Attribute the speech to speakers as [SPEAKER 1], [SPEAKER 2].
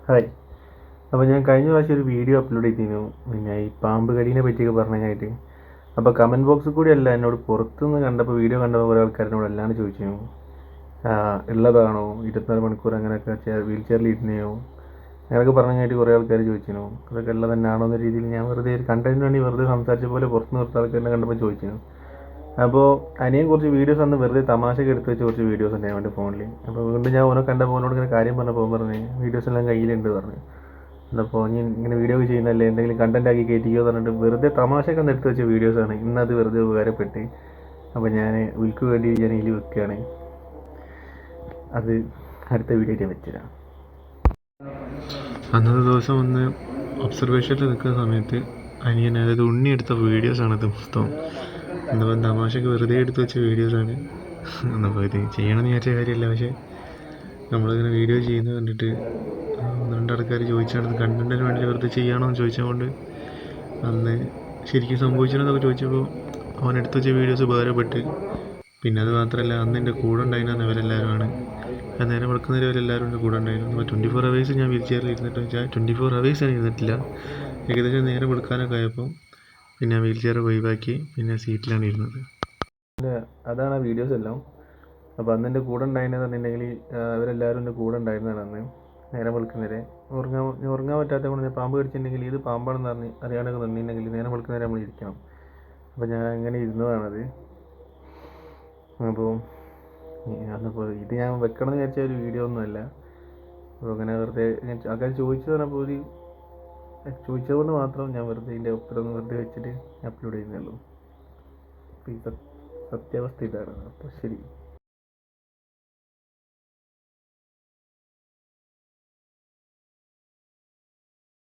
[SPEAKER 1] Hi. അപ്പോൾ ഞാൻ കഴിഞ്ഞ പ്രാവശ്യം ഒരു വീഡിയോ അപ്ലോഡ് ചെയ്തിരുന്നു, പിന്നെ ഈ പാമ്പ് കടീനെ പറ്റിയൊക്കെ പറഞ്ഞതിനായിട്ട്. അപ്പോൾ കമൻറ്റ് ബോക്സിൽ കൂടിയല്ല, എന്നോട് പുറത്തുനിന്ന് കണ്ടപ്പോൾ വീഡിയോ കണ്ടപ്പോൾ കുറേ ആൾക്കാർ എന്നോട് അല്ലാണ്ട് ചോദിച്ചിരുന്നു, ഉള്ളതാണോ, 24 മണിക്കൂർ അങ്ങനെയൊക്കെ വീൽ ചെയറിൽ ഇരുന്നെയോ അങ്ങനെയൊക്കെ പറഞ്ഞായിട്ട് കുറേ ആൾക്കാർ ചോദിച്ചിരുന്നു. അതൊക്കെ ഉള്ളത് തന്നെയാണോ എന്ന രീതിയിൽ ഞാൻ വെറുതെ ഒരു കണ്ടന്റിന് വേണ്ടി വെറുതെ സംസാരിച്ച പോലെ പുറത്ത് നിർത്ത ആൾക്കാരെ കണ്ടപ്പോൾ ചോദിച്ചിരുന്നു. അപ്പോൾ അതിനെയും കുറച്ച് വീഡിയോസ് അന്ന് വെറുതെ തമാശക്ക് എടുത്ത് വെച്ച കുറച്ച് വീഡിയോസ് ഉണ്ട് എൻ്റെ ഫോണിൽ. അപ്പോൾ വീണ്ടും ഞാൻ ഓരോ കണ്ടപ്പോൾ ഓനോട് ഇങ്ങനെ കാര്യം പറഞ്ഞപ്പോൾ പറഞ്ഞ് വീഡിയോസ് എല്ലാം കയ്യിലുണ്ട് പറഞ്ഞു. അപ്പോൾ നീ ഇങ്ങനെ വീഡിയോ ഒക്കെ ചെയ്യുന്നതല്ലേ, എന്തെങ്കിലും കണ്ടന്റ് ആക്കി കയറ്റിക്കോ എന്ന് പറഞ്ഞിട്ട് വെറുതെ തമാശക്ക് ഒന്ന് എടുത്ത് വെച്ച വീഡിയോസാണ്. ഇന്നത് വെറുതെ ഉപകാരപ്പെട്ട് അപ്പോൾ ഞാൻ ഉൽക്ക് വേണ്ടി ഞാൻ ഇതിൽ വെക്കുകയാണ്. അത് അടുത്ത വീഡിയോയിൽ വെച്ചുതരാം.
[SPEAKER 2] അന്നത്തെ ദിവസം ഒന്ന് ഒബ്സർവേഷനിൽ നിൽക്കുന്ന സമയത്ത് അനിയൻ, അതായത് ഉണ്ണി എടുത്ത വീഡിയോസാണത് മൊത്തം. എന്താ തമാശക്ക് വെറുതെ എടുത്ത് വെച്ച വീഡിയോസാണ്. എന്നപ്പോൾ ഇത് ചെയ്യണമെന്ന് വിചാരിച്ച കാര്യമല്ല, പക്ഷേ നമ്മളിങ്ങനെ വീഡിയോ ചെയ്യുന്നത് കണ്ടിട്ട് ഒന്ന് രണ്ടാൾക്കാർ ചോദിച്ചാണ് കണ്ടന്റിന് വേണ്ടി വെറുതെ ചെയ്യണോ എന്ന് ചോദിച്ചതുകൊണ്ട് അന്ന് ശരിക്കും സംഭവിച്ചിരുന്നതൊക്കെ ചോദിച്ചപ്പോൾ അവൻ എടുത്ത് വെച്ച വീഡിയോസ് ഉപകാരപ്പെട്ട്. പിന്നെ അത് മാത്രമല്ല, അന്ന് എൻ്റെ കൂടെ ഉണ്ടായിരുന്ന ഇവരെല്ലാവരുമാണ്. ഞാൻ നേരെ വെളുക്കുന്നവരെ ഇവരെല്ലാവരും എൻ്റെ കൂടെ ഉണ്ടായിരുന്നു. 24 hours ഞാൻ വീൽ ചെയറിൽ ഇരുന്നിട്ട് വെച്ചാൽ 24 hours ഞാൻ ഇരുന്നിട്ടില്ല. ഏകദേശം നേരെ വെളുക്കാനൊക്കെ ആയപ്പോൾ പിന്നെ വീൽ ചെയർ ഒഴിവാക്കി, പിന്നെ സീറ്റിലാണ് ഇരുന്നത്.
[SPEAKER 1] അതാണ് ആ വീഡിയോസ് എല്ലാം. അപ്പോൾ അന്ന് എൻ്റെ കൂടെ ഉണ്ടായിരുന്നത് പറഞ്ഞിട്ടുണ്ടെങ്കിൽ അവരെല്ലാവരും എൻ്റെ കൂടെ ഉണ്ടായിരുന്നതാണ്. അന്ന് നേരം വെളുക്കുന്നവരെ ഉറങ്ങാൻ പറ്റാത്ത കൊണ്ട് പാമ്പ് കടിച്ചിട്ടുണ്ടെങ്കിൽ ഇത് പാമ്പാണെന്ന് അറിയാണ്ടൊക്കെ നിന്നിട്ടുണ്ടെങ്കിൽ നേരം വെളുക്കുന്നവരെ നമ്മൾ ഇരിക്കണം. അപ്പോൾ ഞാൻ അങ്ങനെ ഇരുന്നതാണത്. അപ്പോൾ അന്നിപ്പോൾ ഇത് ഞാൻ വെക്കണം എന്ന് വിചാരിച്ച ഒരു വീഡിയോ ഒന്നുമല്ല. അപ്പോൾ അങ്ങനെ വെറുതെ ആൾക്കാർ ചോദിച്ചു പറഞ്ഞപ്പോൾ ചോദിച്ചതുകൊണ്ട് മാത്രം ഞാൻ വെറുതെ ഇതിൻ്റെ ഉത്തരം വെറുതെ വെച്ചിട്ട് അപ്ലോഡ് ചെയ്യുന്നുള്ളൂ. അപ്പോൾ ഈ സത്യാവസ്ഥ ഇതാണ്. അപ്പോൾ ശരി.